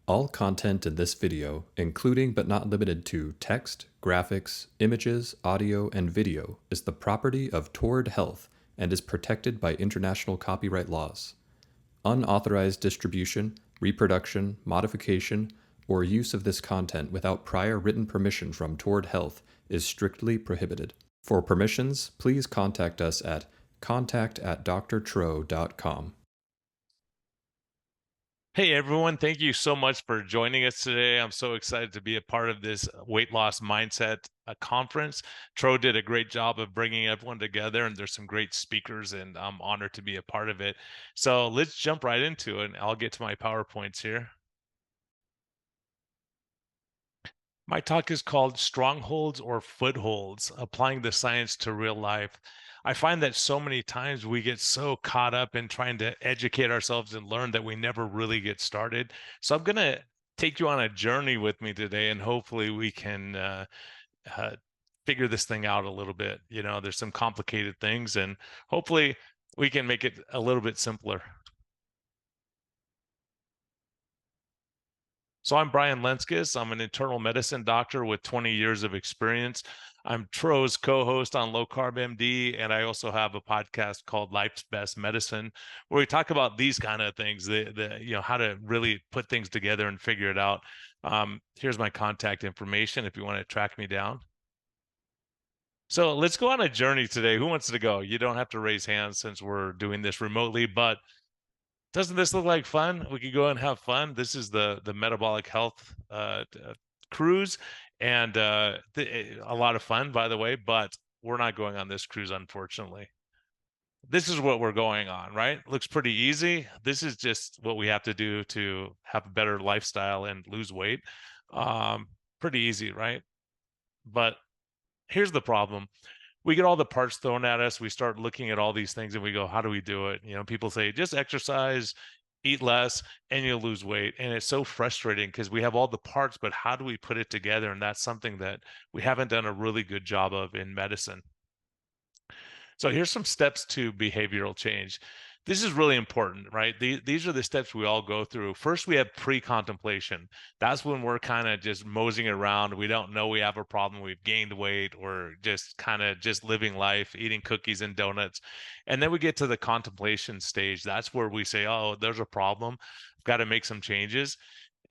All content in this video, including but not limited to text, graphics, images, audio, and video, is the property of Toward Health and is protected by international copyright laws. Unauthorized distribution, reproduction, modification, or use of this content without prior written permission from Toward Health is strictly prohibited. For permissions, please contact us at contact@drtro.com. Hey everyone, thank you so much for joining us today. I'm so excited to be a part of this weight loss mindset conference. Tro did a great job of bringing everyone together, and there's some great speakers, and I'm honored to be a part of it. So let's jump right into it, and I'll get to my PowerPoints here. My talk is called Strongholds or Footholds, Applying the Science to Real Life. I find that so many times we get so caught up in trying to educate ourselves and learn that we never really get started. So I'm going to take you on a journey with me today, and hopefully we can uh, figure this thing out a little bit. You know, there's some complicated things, and hopefully we can make it a little bit simpler. So I'm Brian Lenzkes. I'm an internal medicine doctor with 20 years of experience. I'm Tro's co-host on Low Carb MD, and I also have a podcast called Life's Best Medicine, where we talk about these kind of things, how to really put things together and figure it out. Here's my contact information if you want to track me down. So let's go on a journey today. Who wants to go? You don't have to raise hands since we're doing this remotely, but doesn't this look like fun? We could go and have fun. This is the metabolic health cruise, and a lot of fun, by the way. But we're not going on this cruise, unfortunately. This is what we're going on, right? Looks pretty easy. This is just what we have to do to have a better lifestyle and lose weight. Pretty easy, right? But here's the problem. We get all the parts thrown at us. We start looking at all these things and we go, how do we do it? You know, people say, just exercise, eat less, and you'll lose weight. And it's so frustrating because we have all the parts, but how do we put it together? And that's something that we haven't done a really good job of in medicine. So here's some steps to behavioral change. This is really important, right? These are the steps we all go through. First, we have pre-contemplation. That's when we're kind of just moseying around. We don't know we have a problem. We've gained weight or just kind of just living life, eating cookies and donuts. And then we get to the contemplation stage. That's where we say, oh, there's a problem. I've got to make some changes.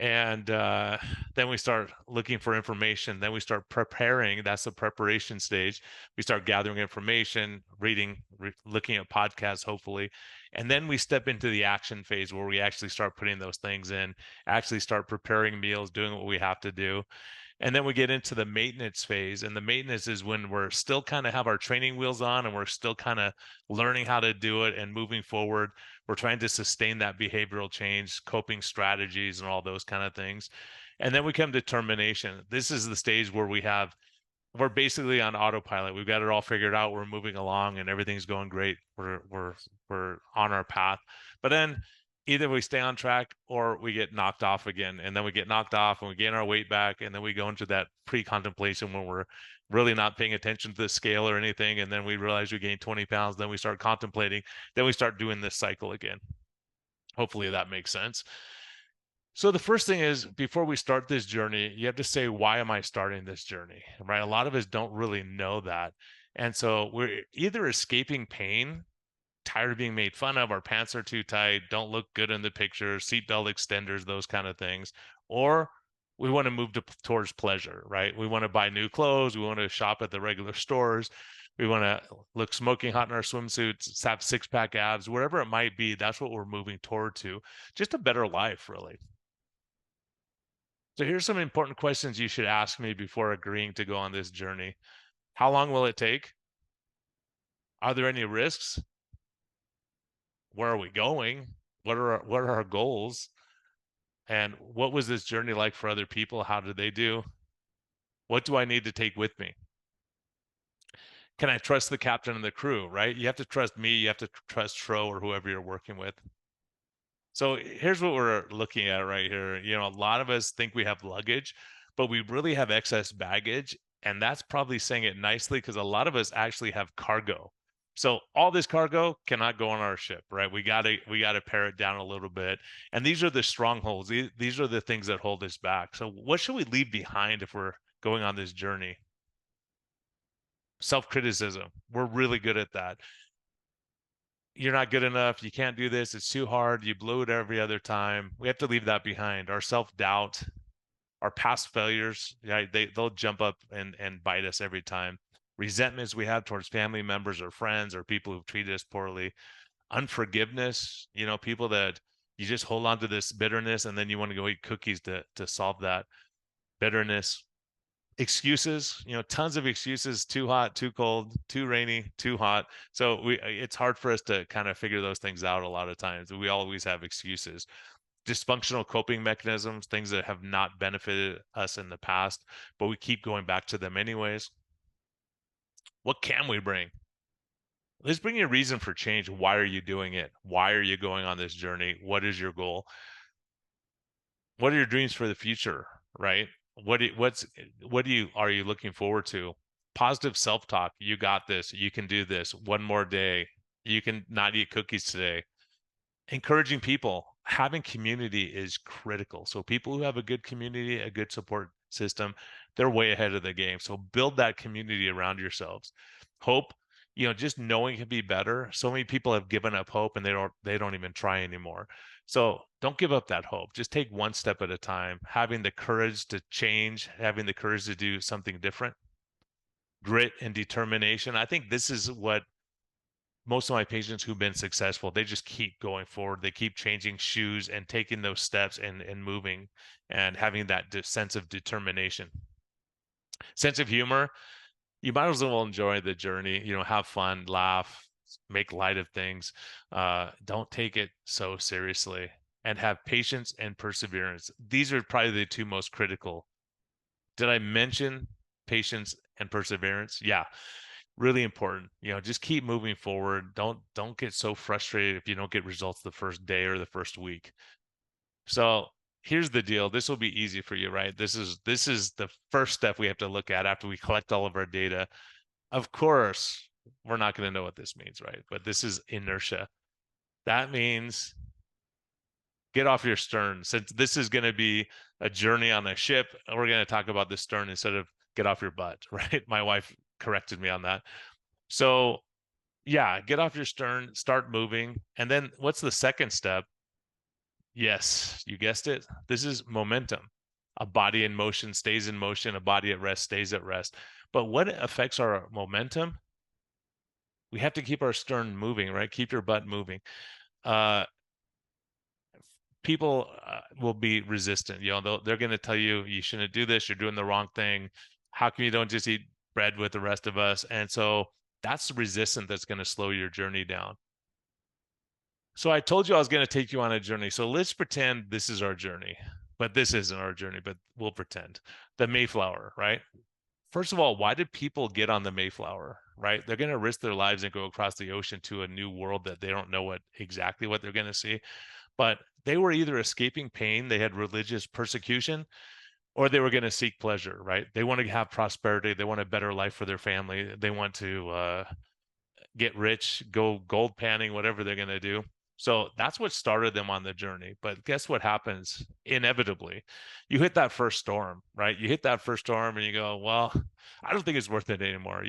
And then we start looking for information. Then we start preparing. That's the preparation stage. We start gathering information, reading, looking at podcasts, hopefully. And then we step into the action phase where we actually start putting those things in, actually start preparing meals, doing what we have to do. And then we get into the maintenance phase. And the maintenance is when we're still kind of have our training wheels on and we're still kind of learning how to do it and moving forward. We're trying to sustain that behavioral change, coping strategies, and all those kind of things. And then we come to termination. This is the stage where we're basically on autopilot. We've got it all figured out. We're moving along and everything's going great. We're on our path. But then either we stay on track or we get knocked off again. And then we get knocked off and we gain our weight back. And then we go into that pre-contemplation when we're really not paying attention to the scale or anything. And then we realize we gained 20 pounds. Then we start contemplating. Then we start doing this cycle again. Hopefully that makes sense. So the first thing is, before we start this journey, you have to say, why am I starting this journey? Right? A lot of us don't really know that. And so we're either escaping pain, tired of being made fun of, our pants are too tight, don't look good in the picture, seatbelt extenders, those kind of things, or we want to move towards pleasure, right? We want to buy new clothes, we want to shop at the regular stores, we want to look smoking hot in our swimsuits, have six-pack abs, whatever it might be. That's what we're moving toward to, just a better life, really. So here's some important questions you should ask me before agreeing to go on this journey. How long will it take? Are there any risks? Where are we going? What are our goals? And what was this journey like for other people? How did they do? What do I need to take with me? Can I trust the captain and the crew, right? You have to trust me, you have to trust Tro or whoever you're working with. So here's what we're looking at right here. You know, a lot of us think we have luggage, but we really have excess baggage. And that's probably saying it nicely because a lot of us actually have cargo. So all this cargo cannot go on our ship, right? We gotta pare it down a little bit. And these are the strongholds. These are the things that hold us back. So what should we leave behind if we're going on this journey? Self-criticism. We're really good at that. You're not good enough. You can't do this. It's too hard. You blew it every other time. We have to leave that behind. Our self-doubt, our past failures, yeah, they'll jump up and bite us every time. Resentments we have towards family members or friends or people who've treated us poorly. Unforgiveness, people that you just hold on to this bitterness and then you want to go eat cookies to solve that bitterness. Excuses, tons of excuses: too hot, too cold, too rainy, too hot. So it's hard for us to kind of figure those things out a lot of times. We always have excuses. Dysfunctional coping mechanisms, things that have not benefited us in the past, but we keep going back to them anyways. What can we bring? Let's bring you a reason for change. Why are you doing it? Why are you going on this journey? What is your goal? What are your dreams for the future, right? What are you looking forward to? Positive self-talk. You got this. You can do this. One more day. You can not eat cookies today. Encouraging people. Having community is critical. So people who have a good community, a good support system, they're way ahead of the game. So build that community around yourselves. Hope, just knowing can be better. So many people have given up hope and they don't even try anymore. So don't give up that hope. Just take one step at a time. Having the courage to change, having the courage to do something different. Grit and determination. I think this is what most of my patients who've been successful, they just keep going forward. They keep changing shoes and taking those steps and moving and having that sense of determination. Sense of humor. You might as well enjoy the journey, have fun, laugh, make light of things. Don't take it so seriously, and have patience and perseverance. These are probably the two most critical. Did I mention patience and perseverance? Yeah, really important. Just keep moving forward. Don't get so frustrated if you don't get results the first day or the first week. So here's the deal. This will be easy for you, right? This is the first step we have to look at after we collect all of our data. Of course, we're not going to know what this means, right? But this is inertia. That means get off your stern. Since this is going to be a journey on a ship, we're going to talk about the stern instead of get off your butt, right? My wife corrected me on that. So, yeah, get off your stern, start moving. And then what's the second step? Yes, you guessed it. This is momentum. A body in motion stays in motion, a body at rest stays at rest. But what affects our momentum? We have to keep our stern moving, right? Keep your butt moving. Uh, People will be resistant. They're going to tell you you shouldn't do this. You're doing the wrong thing. How come you don't just eat bread with the rest of us? And so that's the resistance that's going to slow your journey down. So I told you I was going to take you on a journey. So let's pretend this is our journey, but this isn't our journey, but we'll pretend. The Mayflower, right? First of all, why did people get on the Mayflower, right? They're going to risk their lives and go across the ocean to a new world that they don't know exactly what they're going to see. But they were either escaping pain, they had religious persecution, or they were going to seek pleasure, right? They want to have prosperity, they want a better life for their family, they want to get rich, go gold panning, whatever they're going to do. So that's what started them on the journey. But guess what happens? Inevitably, you hit that first storm, right? You hit that first storm and you go, well, I don't think it's worth it anymore.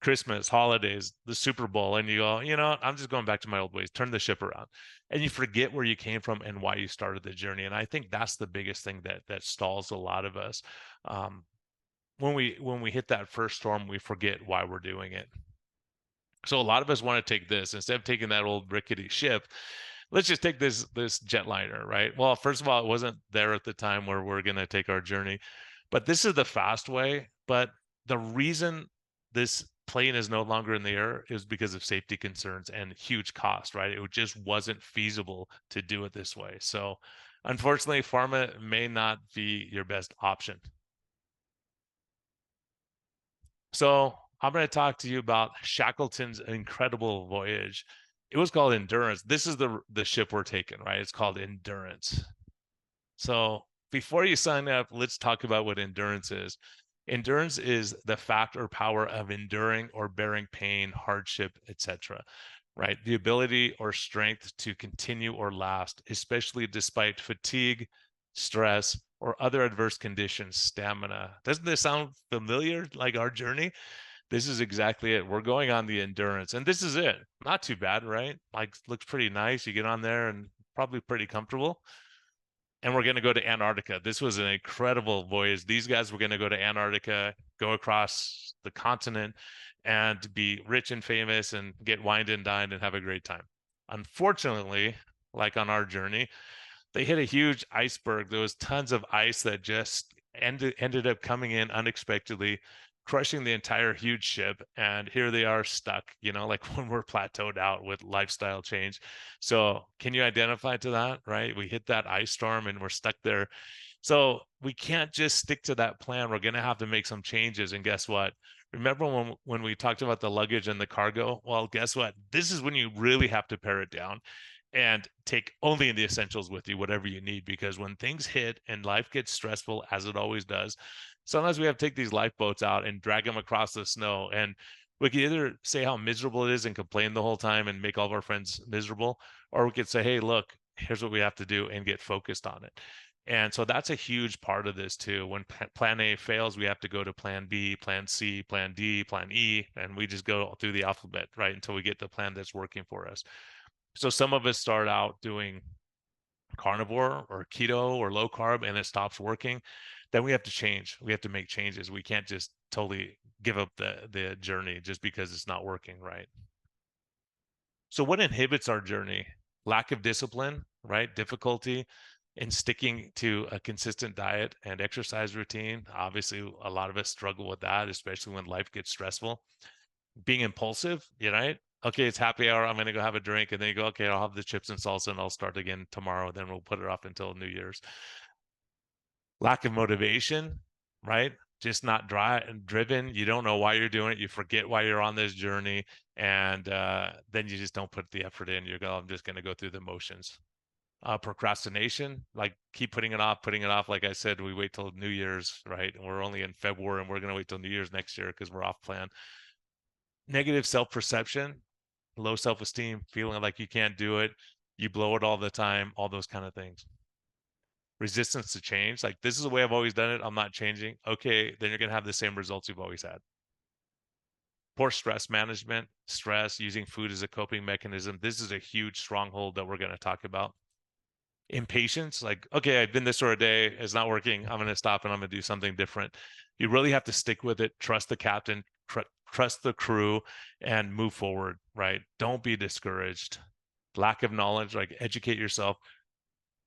Christmas, holidays, the Super Bowl, and you go, I'm just going back to my old ways, turn the ship around. And you forget where you came from and why you started the journey. And I think that's the biggest thing that stalls a lot of us. When we hit that first storm, we forget why we're doing it. So a lot of us want to take this instead of taking that old rickety ship. Let's just take this jetliner, right? Well, first of all, it wasn't there at the time where we're going to take our journey, but this is the fast way. But the reason this plane is no longer in the air is because of safety concerns and huge cost, right? It just wasn't feasible to do it this way. So unfortunately, pharma may not be your best option. So I'm going to talk to you about Shackleton's incredible voyage. It was called Endurance. This is the ship we're taking, right? It's called Endurance. So before you sign up, let's talk about what Endurance is. Endurance is the fact or power of enduring or bearing pain, hardship, etc. Right? The ability or strength to continue or last, especially despite fatigue, stress, or other adverse conditions, stamina. Doesn't this sound familiar, like our journey? This is exactly it. We're going on the endurance, and this is it. Not too bad, right? Like, looks pretty nice. You get on there and probably pretty comfortable. And we're going to go to Antarctica. This was an incredible voyage. These guys were going to go to Antarctica, go across the continent, and be rich and famous and get wined and dined and have a great time. Unfortunately, like on our journey, they hit a huge iceberg. There was tons of ice that just ended up coming in unexpectedly, crushing the entire huge ship. And here they are stuck, like when we're plateaued out with lifestyle change. So can you identify to that, right? We hit that ice storm and we're stuck there. So we can't just stick to that plan. We're going to have to make some changes. And guess what? Remember when we talked about the luggage and the cargo? Well, guess what? This is when you really have to pare it down and take only the essentials with you, whatever you need, because when things hit and life gets stressful, as it always does, sometimes we have to take these lifeboats out and drag them across the snow. And we can either say how miserable it is and complain the whole time and make all of our friends miserable, or we could say, hey, look, here's what we have to do and get focused on it. And so that's a huge part of this too. When plan A fails, we have to go to plan B, plan C, plan D, plan E, and we just go through the alphabet, right, until we get the plan that's working for us. So some of us start out doing carnivore or keto or low carb and it stops working. Then we have to change. We have to make changes. We can't just totally give up the journey just because it's not working, right? So what inhibits our journey? Lack of discipline, right? Difficulty in sticking to a consistent diet and exercise routine. Obviously, a lot of us struggle with that, especially when life gets stressful. Being impulsive, right? Okay, it's happy hour. I'm going to go have a drink. And then you go, okay, I'll have the chips and salsa and I'll start again tomorrow. Then we'll put it off until New Year's. Lack of motivation, right? Just not driven. You don't know why you're doing it. You forget why you're on this journey. And then you just don't put the effort in. You go, I'm just going to go through the motions. Procrastination, like keep putting it off, putting it off. Like I said, we wait till New Year's, right? And we're only in February and we're going to wait till New Year's next year because we're off plan. Negative self-perception, low self-esteem, feeling like you can't do it, you blow it all the time, all those kind of things. Resistance to change, like this is the way I've always done it, I'm not changing. Okay, then you're going to have the same results you've always had. Poor stress management, stress, using food as a coping mechanism. This is a huge stronghold that we're going to talk about. Impatience, like, okay, I've been this for a day, it's not working, I'm going to stop and I'm going to do something different. You really have to stick with it, trust the captain, trust the crew, and move forward, right? Don't be discouraged. Lack of knowledge, like educate yourself.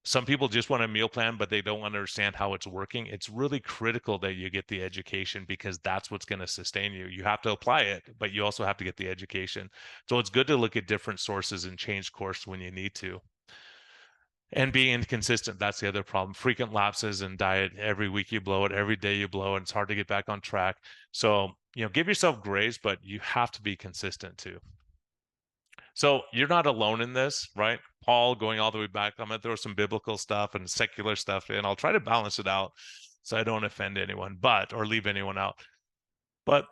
Some people just want a meal plan, but they don't understand how it's working. It's really critical that you get the education because that's what's going to sustain you. You have to apply it, but you also have to get the education. So it's good to look at different sources and change course when you need to. And being inconsistent, that's the other problem. Frequent lapses in diet. Every week you blow it, every day you blow it. It's hard to get back on track. So, give yourself grace, but you have to be consistent too. So you're not alone in this, right? Paul going all the way back. I'm going to throw some biblical stuff and secular stuff in. I'll try to balance it out so I don't offend anyone, or leave anyone out. But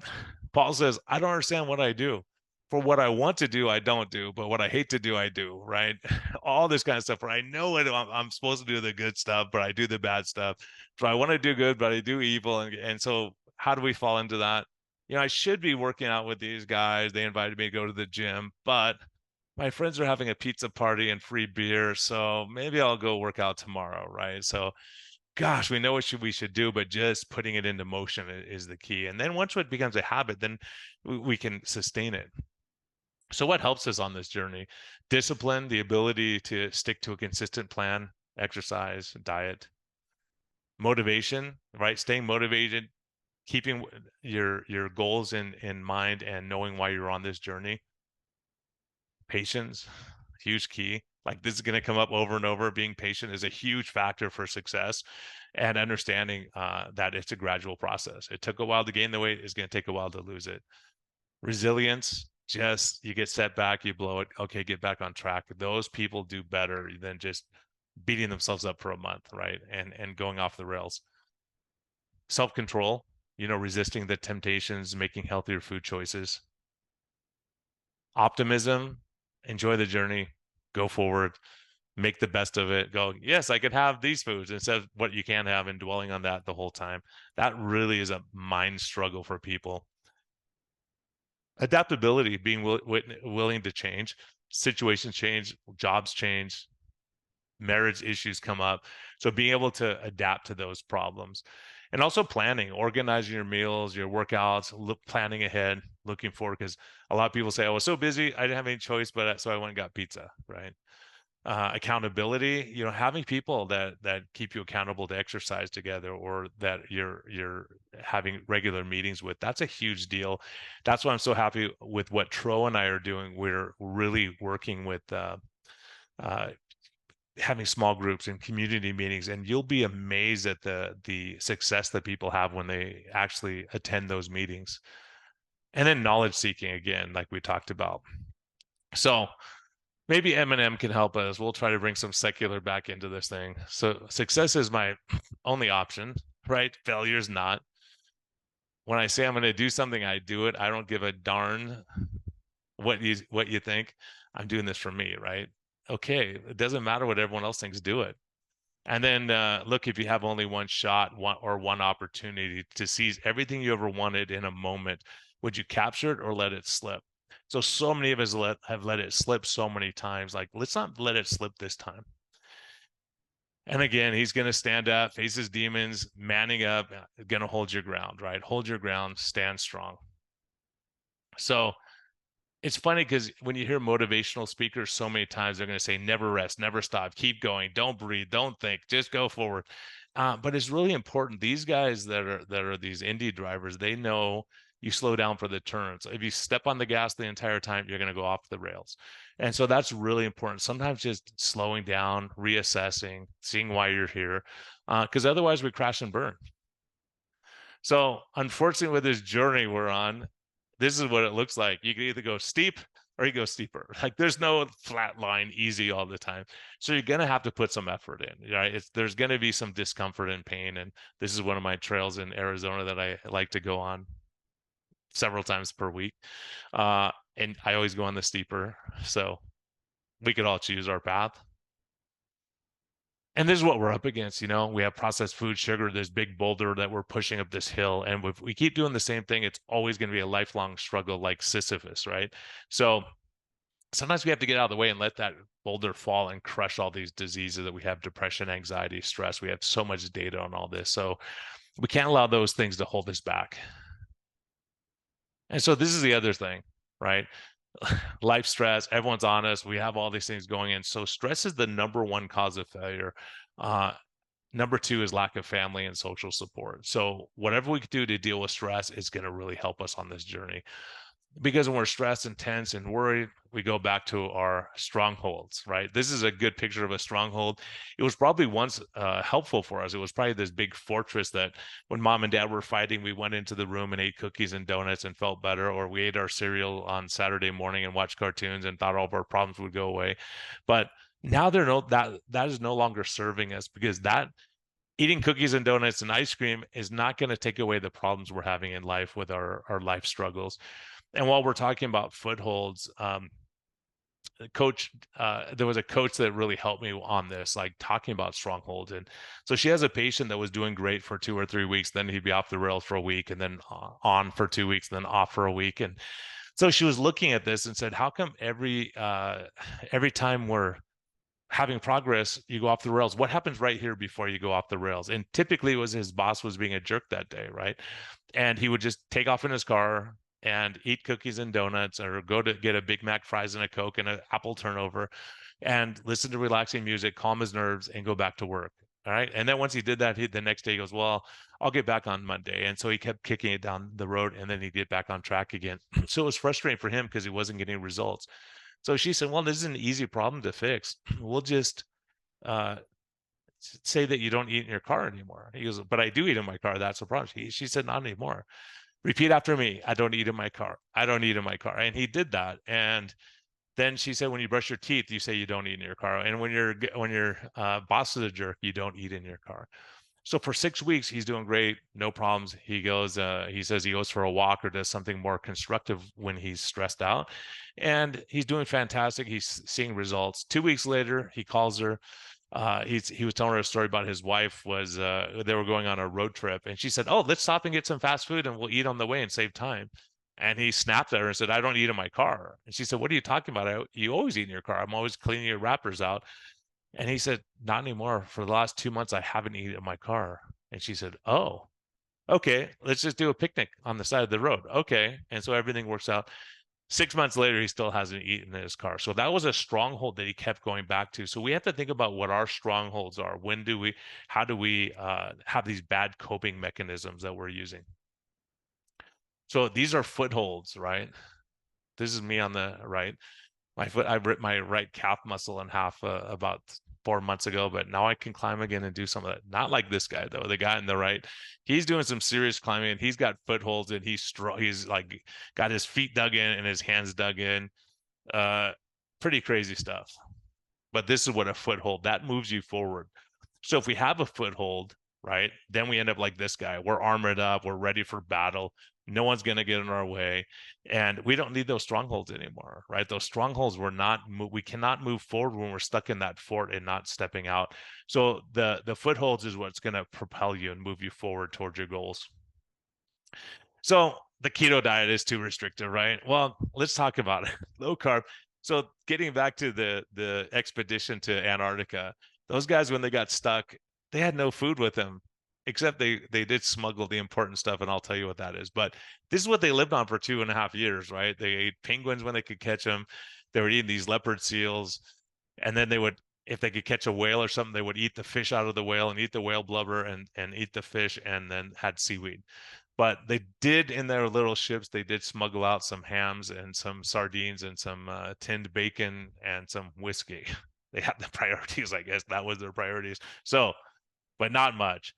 Paul says, I don't understand what I do. For what I want to do, I don't do, but what I hate to do, I do, right? All this kind of stuff where I know I'm supposed to do the good stuff, but I do the bad stuff. So I want to do good, but I do evil. And so how do we fall into that? I should be working out with these guys. They invited me to go to the gym, but my friends are having a pizza party and free beer. So maybe I'll go work out tomorrow, right? So gosh, we know what we should do, but just putting it into motion is the key. And then once it becomes a habit, then we can sustain it. So what helps us on this journey? Discipline, the ability to stick to a consistent plan, exercise, diet. Motivation, right? Staying motivated, keeping your goals in mind and knowing why you're on this journey. Patience, huge key. Like this is going to come up over and over. Being patient is a huge factor for success, and understanding that it's a gradual process. It took a while to gain the weight. It's going to take a while to lose it. Resilience, just you get set back, you blow it. Okay, get back on track. Those people do better than just beating themselves up for a month, right? And going off the rails. Self-control, resisting the temptations, making healthier food choices. Optimism, enjoy the journey, go forward, make the best of it. Go, yes, I could have these foods instead of what you can have and dwelling on that the whole time. That really is a mind struggle for people. Adaptability, being willing to change, situations change, jobs change, marriage issues come up. So being able to adapt to those problems. And also planning, organizing your meals, your workouts, planning ahead, looking forward. Because a lot of people say, I was so busy, I didn't have any choice, but so I went and got pizza, right? Accountability, having people that keep you accountable to exercise together, or that you're having regular meetings with. That's a huge deal. That's why I'm so happy with what Tro and I are doing. We're really working with uh, having small groups and community meetings, and you'll be amazed at the success that people have when they actually attend those meetings. And then knowledge seeking, again, like we talked about. So maybe Eminem can help us. We'll try to bring some secular back into this thing. So success is my only option, right? Failure is not. When I say I'm going to do something, I do it. I don't give a darn what you think. I'm doing this for me, right? Okay, it doesn't matter what everyone else thinks. Do it. And then look, if you have only one shot, one opportunity to seize everything you ever wanted in a moment, would you capture it or let it slip? So many of us have let it slip so many times. Like, let's not let it slip this time. And again, he's going to stand up, face his demons, manning up, going to hold your ground, right? Hold your ground, stand strong. So it's funny because when you hear motivational speakers, so many times they're going to say, never rest, never stop, keep going, don't breathe, don't think, just go forward. But it's really important. These guys that are these indie drivers, they know you slow down for the turns. If you step on the gas the entire time, you're going to go off the rails. And so that's really important. Sometimes just slowing down, reassessing, seeing why you're here, because otherwise we crash and burn. So unfortunately, with this journey we're on, this is what it looks like. You can either go steep or you go steeper. Like, there's no flat line, easy all the time. So you're gonna have to put some effort in, right? There's gonna be some discomfort and pain. And this is one of my trails in Arizona that I like to go on several times per week. And I always go on the steeper. So we could all choose our path. And this is what we're up against. We have processed food, sugar, this big boulder that we're pushing up this hill. And if we keep doing the same thing, it's always going to be a lifelong struggle, like Sisyphus, right? So sometimes we have to get out of the way and let that boulder fall and crush all these diseases that we have: depression, anxiety, stress. We have so much data on all this. So we can't allow those things to hold us back. And so this is the other thing, right? Life stress, everyone's on us. We have all these things going in. So stress is the number one cause of failure. Number two is lack of family and social support. So whatever we could do to deal with stress is going to really help us on this journey. Because when we're stressed and tense and worried, we go back to our strongholds, right? This is a good picture of a stronghold. It was probably once helpful for us. It was probably this big fortress that when mom and dad were fighting, we went into the room and ate cookies and donuts and felt better, or we ate our cereal on Saturday morning and watched cartoons and thought all of our problems would go away. But now that is no longer serving us, because that eating cookies and donuts and ice cream is not going to take away the problems we're having in life with our life struggles. And while we're talking about Footholds, there was a coach that really helped me on this, like talking about Strongholds. And so she has a patient that was doing great for 2 or 3 weeks, then he'd be off the rails for a week, and then on for 2 weeks, and then off for a week. And so she was looking at this and said, how come every time we're having progress, you go off the rails? What happens right here before you go off the rails? And typically it was his boss was being a jerk that day, right? And he would just take off in his car and eat cookies and donuts, or go to get a Big Mac, fries, and a Coke and an apple turnover, and listen to relaxing music, calm his nerves, and go back to work. All right. And then once he did that, the next day he goes, well, I'll get back on Monday. And so he kept kicking it down the road, and then he'd get back on track again. So it was frustrating for him because he wasn't getting results. So she said, well, this is an easy problem to fix. We'll just uh, say that you don't eat in your car anymore. He goes, but I do eat in my car. That's the problem. She said, not anymore. Repeat after me. I don't eat in my car. I don't eat in my car. And he did that. And then she said, when you brush your teeth, you say you don't eat in your car. And when your boss is a jerk, you don't eat in your car. So for 6 weeks, he's doing great, no problems. He says he goes for a walk or does something more constructive when he's stressed out. And he's doing fantastic. He's seeing results. 2 weeks later, he calls her. He was telling her a story about his wife was they were going on a road trip, and she said, "Oh, let's stop and get some fast food, and we'll eat on the way and save time." And he snapped at her and said, "I don't eat in my car." And she said, "What are you talking about? You always eat in your car. I'm always cleaning your wrappers out." And he said, "Not anymore. For the last 2 months, I haven't eaten in my car." And she said, "Oh, okay. Let's just do a picnic on the side of the road." Okay. And so everything works out. 6 months later, he still hasn't eaten in his car. So that was a stronghold that he kept going back to. So we have to think about what our strongholds are. How do we have these bad coping mechanisms that we're using? So these are footholds, right? This is me on the right. I ripped my right calf muscle in half about 4 months ago, but now I can climb again and do some of that. Not like this guy though. The guy on the right, he's doing some serious climbing and he's got footholds and he's strong. He's like got his feet dug in and his hands dug in. Uh, Pretty crazy stuff. But this is what a foothold that moves you forward. So if we have a foothold, right, then we end up like this guy. We're armored up. We're ready for battle. No one's going to get in our way. And we don't need those strongholds anymore, right? Those strongholds, we cannot move forward when we're stuck in that fort and not stepping out. So the footholds is what's going to propel you and move you forward towards your goals. So the keto diet is too restrictive, right? Well, let's talk about it. Low carb. So getting back to the expedition to Antarctica, those guys when they got stuck, they had no food with them, except they did smuggle the important stuff, and I'll tell you what that is. But this is what they lived on for 2.5 years, right? They ate penguins when they could catch them. They were eating these leopard seals, and then they would, if they could catch a whale or something, they would eat the fish out of the whale and eat the whale blubber and eat the fish, and then had seaweed. But they did in their little ships, they did smuggle out some hams and some sardines and some tinned bacon and some whiskey. They had the priorities, I guess that was their priorities. So, but not much.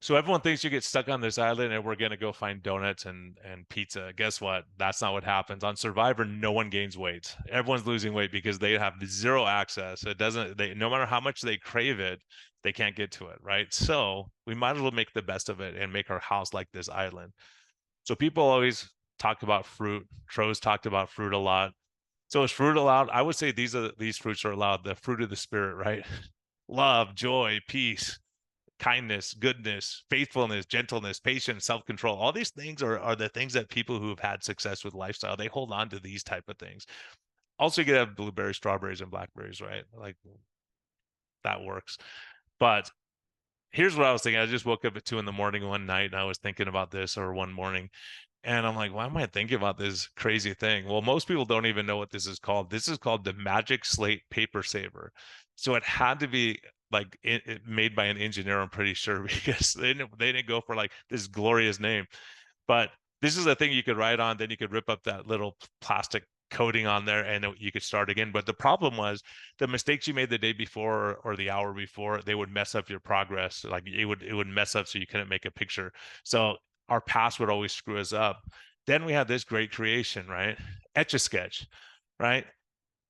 So everyone thinks you get stuck on this island and we're going to go find donuts and pizza. Guess what? That's not what happens. On Survivor, no one gains weight. Everyone's losing weight because they have zero access. It doesn't, they, no matter how much they crave it, they can't get to it, right? So we might as well make the best of it and make our house like this island. So people always talk about fruit. Tro's talked about fruit a lot. So is fruit allowed? I would say these fruits are allowed. The fruit of the spirit, right? Love, joy, peace, kindness, goodness, faithfulness, gentleness, patience, self-control. All these things are the things that people who have had success with lifestyle, they hold on to these type of things. Also, you could have blueberries, strawberries, and blackberries, right? Like that works. But here's what I was thinking. I just woke up at 2 in the morning one night and I was thinking about this, or one morning. And I'm like, why am I thinking about this crazy thing? Well, most people don't even know what this is called. This is called the Magic Slate Paper Saver. So it had to be like made by an engineer, I'm pretty sure, because they didn't go for like this glorious name. But this is a thing you could write on, then you could rip up that little plastic coating on there and you could start again. But the problem was the mistakes you made the day before or the hour before, they would mess up your progress. Like it would mess up so you couldn't make a picture. So our past would always screw us up. Then we have this great creation, right? Etch a Sketch, right?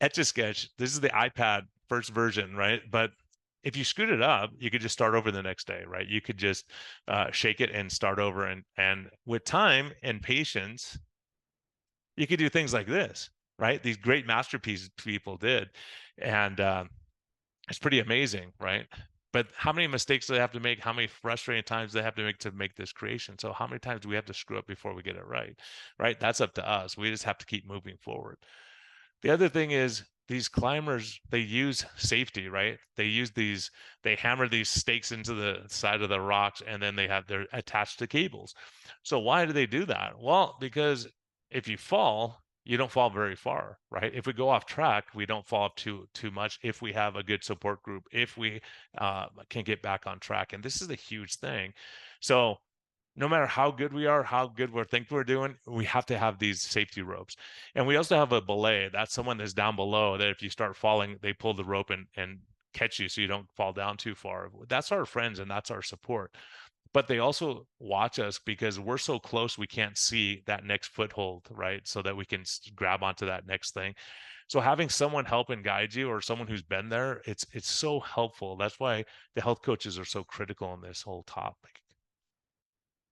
Etch a Sketch. This is the iPad first version, right? But if you screwed it up, you could just start over the next day, right? You could just shake it and start over. And with time and patience, you could do things like this, right? These great masterpieces people did. And it's pretty amazing, right? But how many mistakes do they have to make? How many frustrating times do they have to make this creation? So how many times do we have to screw up before we get it right? Right? That's up to us. We just have to keep moving forward. The other thing is these climbers, they use safety, right? They hammer these stakes into the side of the rocks and then they're attached to cables. So why do they do that? Well, because if you fall, you don't fall very far, right? If we go off track, we don't fall off too much if we have a good support group, if we can get back on track. And this is a huge thing. So no matter how good we are, how good we think we're doing, we have to have these safety ropes. And we also have a belay. That's someone that's down below that if you start falling, they pull the rope and catch you so you don't fall down too far. That's our friends and that's our support. but they also watch us because we're so close we can't see that next foothold, right? So that we can grab onto that next thing. So having someone help and guide you, or someone who's been there, it's so helpful. That's why the health coaches are so critical in this whole topic.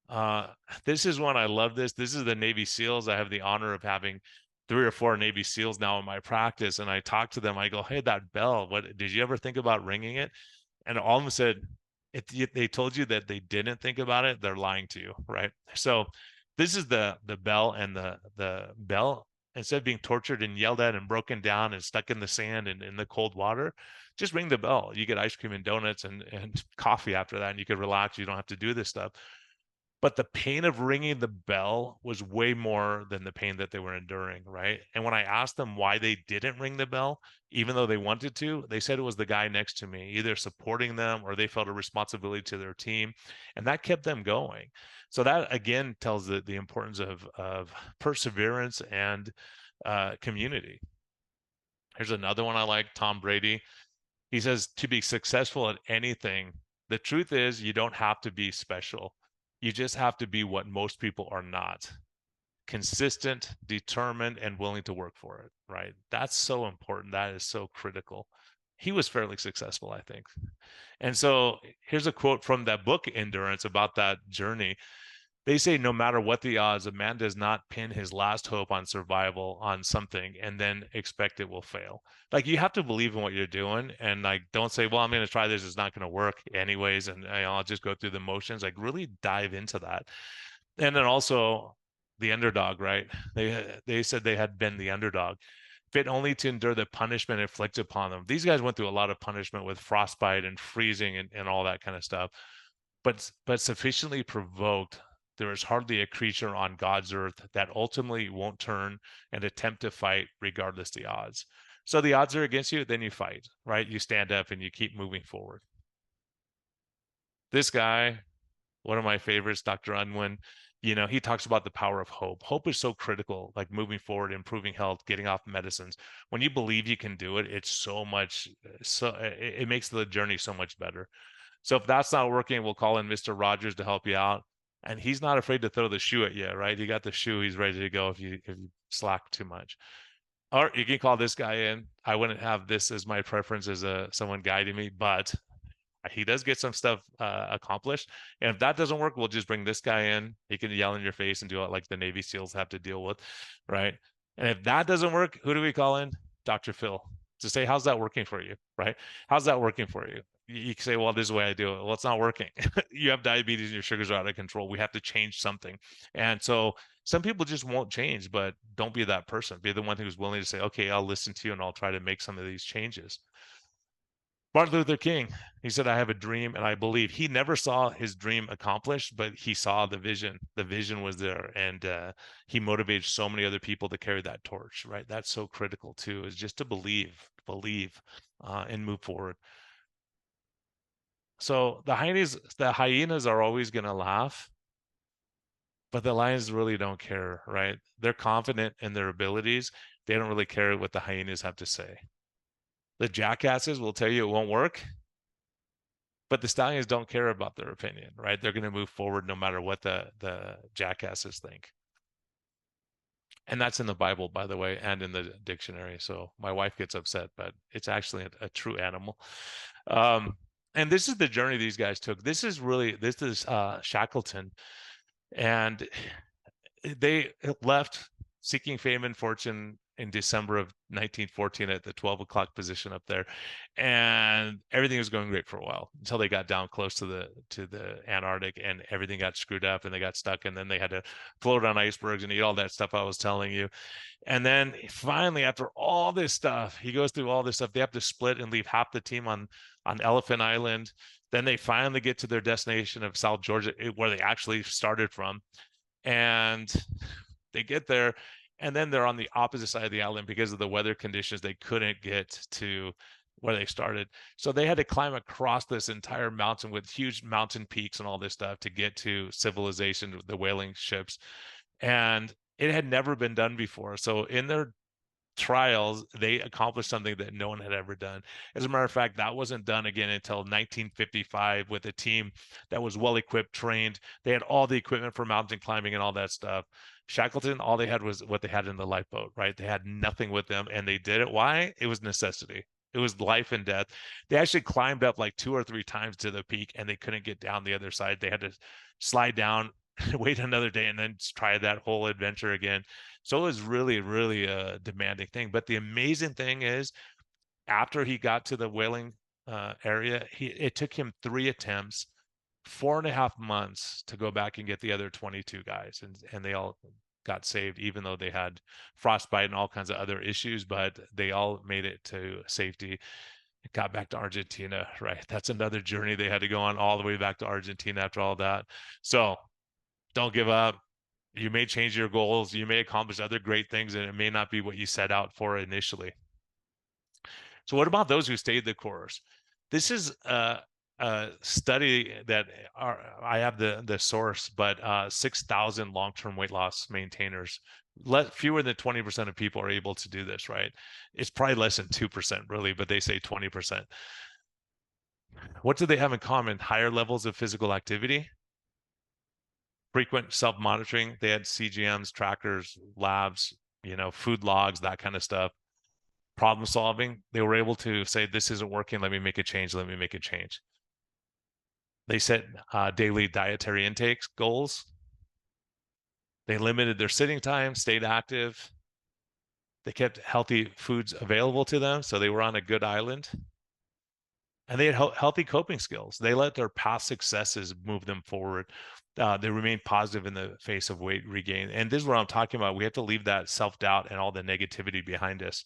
Uh, this is one I love this. This is the Navy SEALs. I have the honor of having 3 or 4 Navy SEALs now in my practice, and I talk to them. I go, "Hey, that bell, what did you ever think about ringing it?" And all of them said, they told you that they didn't think about it, they're lying to you, right? So this is the bell, and the bell, instead of being tortured and yelled at and broken down and stuck in the sand and in the cold water, just ring the bell. You get ice cream and donuts and coffee after that, and you can relax. You don't have to do this stuff. But the pain of ringing the bell was way more than the pain that they were enduring, right? And when I asked them why they didn't ring the bell, even though they wanted to, they said it was the guy next to me, either supporting them or they felt a responsibility to their team. And that kept them going. So that again tells the importance of perseverance and community. Here's another one I like, Tom Brady. He says, to be successful at anything, the truth is you don't have to be special. You just have to be what most people are not: consistent, determined, and willing to work for it, right? That's so important. That is so critical. He was fairly successful, I think. And so here's a quote from that book, Endurance, about that journey. They say no matter what the odds, a man does not pin his last hope on survival on something and then expect it will fail. Like, you have to believe in what you're doing, and like, don't say, well, I'm going to try this, it's not going to work anyways, and I'll just go through the motions. Like, really dive into that. And then also the underdog, right? They said they had been the underdog, fit only to endure the punishment inflicted upon them. These guys went through a lot of punishment with frostbite and freezing and all that kind of stuff, but sufficiently provoked, there is hardly a creature on God's earth that ultimately won't turn and attempt to fight regardless the odds. So the odds are against you, then you fight, right? You stand up and you keep moving forward. This guy, one of my favorites, Dr. Unwin, he talks about the power of hope. Hope is so critical, like moving forward, improving health, getting off medicines. When you believe you can do it, it's so much, so it makes the journey so much better. So if that's not working, we'll call in Mr. Rogers to help you out. And he's not afraid to throw the shoe at you, right? You got the shoe, he's ready to go if you slack too much. Or you can call this guy in. I wouldn't have this as my preference as someone guiding me, but he does get some stuff accomplished. And if that doesn't work, we'll just bring this guy in. He can yell in your face and do it like the Navy SEALs have to deal with, right? And if that doesn't work, who do we call in? Dr. Phil, to say, how's that working for you, right? How's that working for you? You can say, well, this is the way I do it. Well, it's not working. You have diabetes and your sugars are out of control. We have to change something. And so some people just won't change, but don't be that person. Be the one who's willing to say, okay, I'll listen to you and I'll try to make some of these changes. Martin Luther King, he said, I have a dream and I believe. He never saw his dream accomplished, but he saw the vision. The vision was there, and he motivated so many other people to carry that torch, right? That's so critical too, is just to believe, and move forward. So the hyenas are always going to laugh, but the lions really don't care, right? They're confident in their abilities. They don't really care what the hyenas have to say. The jackasses will tell you it won't work, but the stallions don't care about their opinion, right? They're going to move forward no matter what the jackasses think. And that's in the Bible, by the way, and in the dictionary. So my wife gets upset, but it's actually a true animal. And this is the journey these guys took. This is Shackleton, and they left seeking fame and fortune in December of 1914 at the 12 o'clock position up there, and everything was going great for a while until they got down close to the Antarctic, and everything got screwed up and they got stuck, and then they had to float on icebergs and eat all that stuff I was telling you. And then finally, after all this stuff, he goes through all this stuff. They have to split and leave half the team on Elephant Island. Then they finally get to their destination of South Georgia, where they actually started from, and they get there, and then they're on the opposite side of the island because of the weather conditions. They couldn't get to where they started, so they had to climb across this entire mountain with huge mountain peaks and all this stuff to get to civilization, the whaling ships. And it had never been done before. So in their trials, they accomplished something that no one had ever done. As a matter of fact, that wasn't done again until 1955 with a team that was well equipped, trained. They had all the equipment for mountain climbing and all that stuff. Shackleton, all they had was what they had in the lifeboat, right? They had nothing with them, and they did it. Why? It was necessity. It was life and death. They actually climbed up like 2 or 3 times to the peak, and they couldn't get down the other side. They had to slide down, wait another day, and then try that whole adventure again. So it was really, really a demanding thing. But the amazing thing is, after he got to the whaling area, it took him 3 attempts, 4.5 months to go back and get the other 22 guys, and they all got saved, even though they had frostbite and all kinds of other issues, but they all made it to safety. Got back to Argentina, right? That's another journey they had to go on all the way back to Argentina after all that. So don't give up. You may change your goals, you may accomplish other great things, and it may not be what you set out for initially. So what about those who stayed the course? This is a study that I have the source, but 6,000 long-term weight loss maintainers. Fewer than 20% of people are able to do this, right? It's probably less than 2% really, but they say 20%. What do they have in common? Higher levels of physical activity, frequent self-monitoring. They had CGMs, trackers, labs, food logs, that kind of stuff. Problem solving. They were able to say, this isn't working. Let me make a change. Let me make a change. They set daily dietary intakes goals. They limited their sitting time, stayed active. They kept healthy foods available to them, so they were on a good island. And they had healthy coping skills. They let their past successes move them forward. They remained positive in the face of weight regain. And this is what I'm talking about. We have to leave that self-doubt and all the negativity behind us.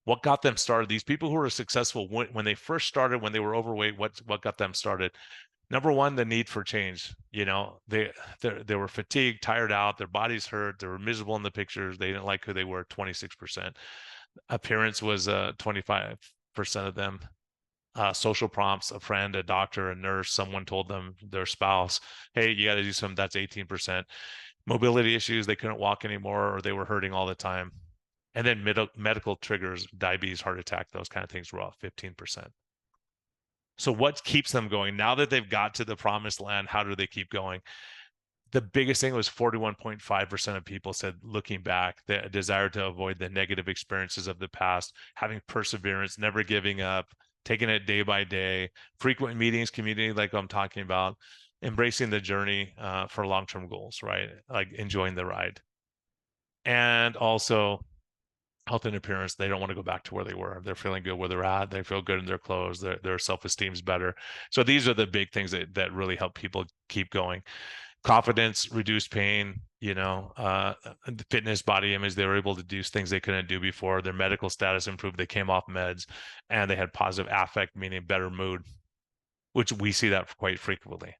What got them started? These people who were successful when they first started, when they were overweight, what got them started? Number one, the need for change. They were fatigued, tired out, their bodies hurt, they were miserable in the pictures, they didn't like who they were. 26%. Appearance was 25% of them. Social prompts, a friend, a doctor, a nurse, someone told them, their spouse, hey, you got to do something. That's 18%. Mobility issues, they couldn't walk anymore, or they were hurting all the time. And then medical triggers, diabetes, heart attack, those kind of things were off 15%. So what keeps them going? Now that they've got to the promised land, how do they keep going? The biggest thing was 41.5% of people said, looking back, the desire to avoid the negative experiences of the past, having perseverance, never giving up, taking it day by day, frequent meetings, community, like I'm talking about, embracing the journey for long-term goals, right? Like enjoying the ride. And also health and appearance, they don't want to go back to where they were. They're feeling good where they're at. They feel good in their clothes. Their self-esteem's better. So these are the big things that really help people keep going. Confidence, reduced pain, fitness, body image. They were able to do things they couldn't do before. Their medical status improved. They came off meds, and they had positive affect, meaning better mood, which we see that quite frequently.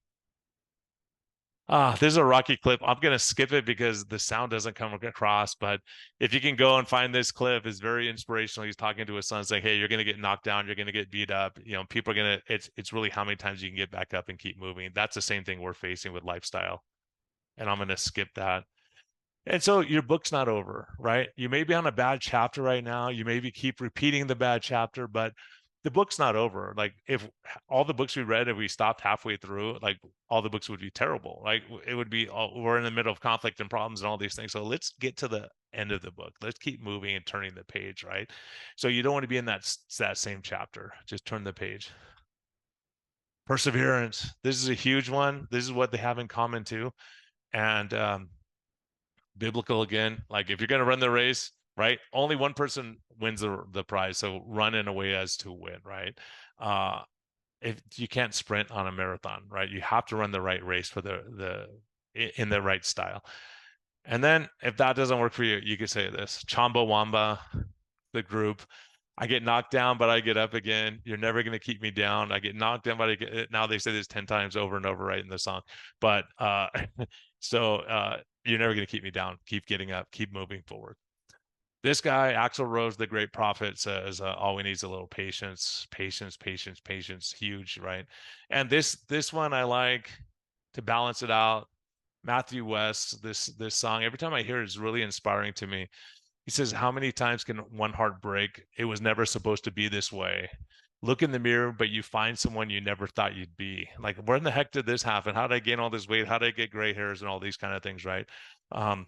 This is a rocky clip. I'm going to skip it because the sound doesn't come across. But if you can go and find this clip, it's very inspirational. He's talking to his son saying, hey, you're going to get knocked down. You're going to get beat up. People are going to, it's really how many times you can get back up and keep moving. That's the same thing we're facing with lifestyle. And I'm going to skip that. And so your book's not over, right? You may be on a bad chapter right now. You maybe keep repeating the bad chapter, but the book's not over. Like if all the books we read, if we stopped halfway through, like all the books would be terrible. Like it would be, we're in the middle of conflict and problems and all these things. So let's get to the end of the book. Let's keep moving and turning the page, right? So you don't want to be in that same chapter. Just turn the page. Perseverance. This is a huge one. This is what they have in common too. And biblical again, like if you're going to run the race, right, only one person wins the prize, so run in a way as to win, right? If you can't sprint on a marathon, right, you have to run the right race for in the right style. And then if that doesn't work for you, you could say this: Chamba Wamba, the group. I get knocked down, but I get up again. You're never going to keep me down. I get knocked down, but now they say this 10 times over and over, right, in the song. But so you're never going to keep me down. Keep getting up, keep moving forward. This guy, Axl Rose, the great prophet, says, all we need is a little patience, patience, patience, patience. Huge, right? And this one I like to balance it out. Matthew West, this song, every time I hear it, it's really inspiring to me. He says, "How many times can one heart break? It was never supposed to be this way. Look in the mirror, but you find someone you never thought you'd be." Like, where in the heck did this happen? How did I gain all this weight? How did I get gray hairs and all these kind of things, right? Um,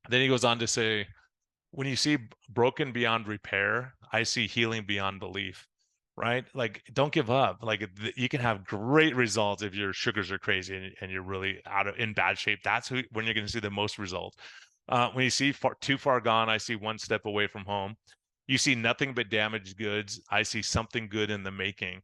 then he goes on to say, when you see broken beyond repair, I see healing beyond belief, right? Like, don't give up. Like, you can have great results if your sugars are crazy and you're really in bad shape. That's when you're going to see the most results. When you see too far gone, I see one step away from home. You see nothing but damaged goods. I see something good in the making.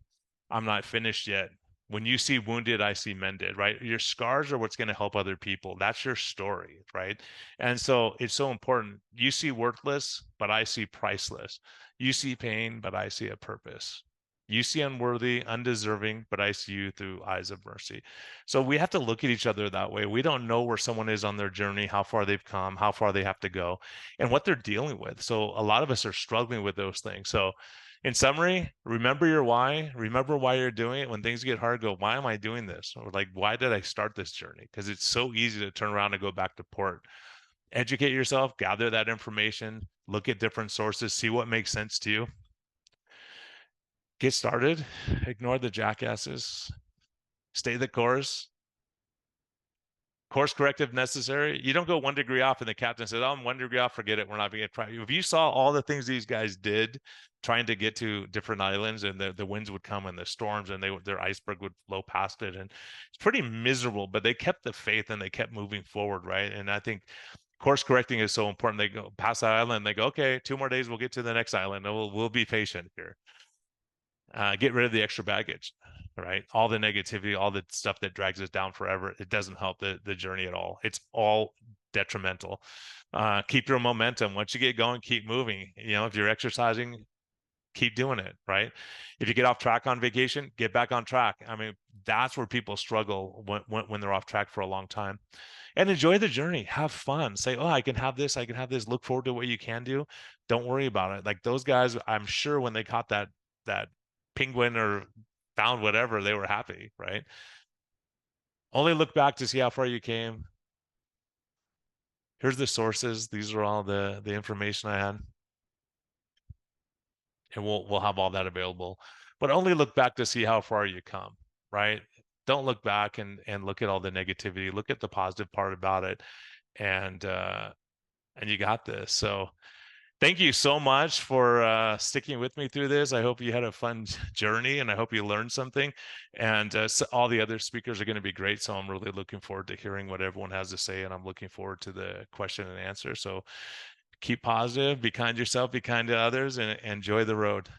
I'm not finished yet. When you see wounded, I see mended, right? Your scars are what's going to help other people. That's your story, right? And so it's so important. You see worthless, but I see priceless. You see pain, but I see a purpose. You see unworthy, undeserving, but I see you through eyes of mercy. So we have to look at each other that way. We don't know where someone is on their journey, how far they've come, how far they have to go, and what they're dealing with. So a lot of us are struggling with those things. So in summary, remember your why. Remember why you're doing it. When things get hard, go, why am I doing this? Or like, why did I start this journey? Because it's so easy to turn around and go back to port. Educate yourself, gather that information, look at different sources, see what makes sense to you. Get started, ignore the jackasses, stay the course. Course corrective necessary. You don't go 1 degree off and the captain says, "Oh, I'm 1 degree off, forget it, we're not going to try." If you saw all the things these guys did trying to get to different islands, and the winds would come and the storms, and their iceberg would flow past it, and it's pretty miserable, but they kept the faith and they kept moving forward, right? And I think course correcting is so important. They go past that island, they go, "Okay, 2 more days, we'll get to the next island, and we'll be patient here." Get rid of the extra baggage, right? All the negativity, all the stuff that drags us down forever. It doesn't help the journey at all. It's all detrimental. Keep your momentum. Once you get going, keep moving. If you're exercising, keep doing it, right? If you get off track on vacation, get back on track. I mean, that's where people struggle when they're off track for a long time. And enjoy the journey. Have fun. Say, "Oh, I can have this. I can have this." Look forward to what you can do. Don't worry about it. Like those guys, I'm sure when they caught that penguin or found whatever, they were happy, right? Only look back to see how far you came. Here's the sources. These are all the information I had, and we'll have all that available. But only look back to see how far you come, right? Don't look back and look at all the negativity. Look at the positive part about it, and you got this. So thank you so much for sticking with me through this. I hope you had a fun journey, and I hope you learned something. And so all the other speakers are going to be great. So I'm really looking forward to hearing what everyone has to say, and I'm looking forward to the question and answer. So keep positive, be kind to yourself, be kind to others, and enjoy the road.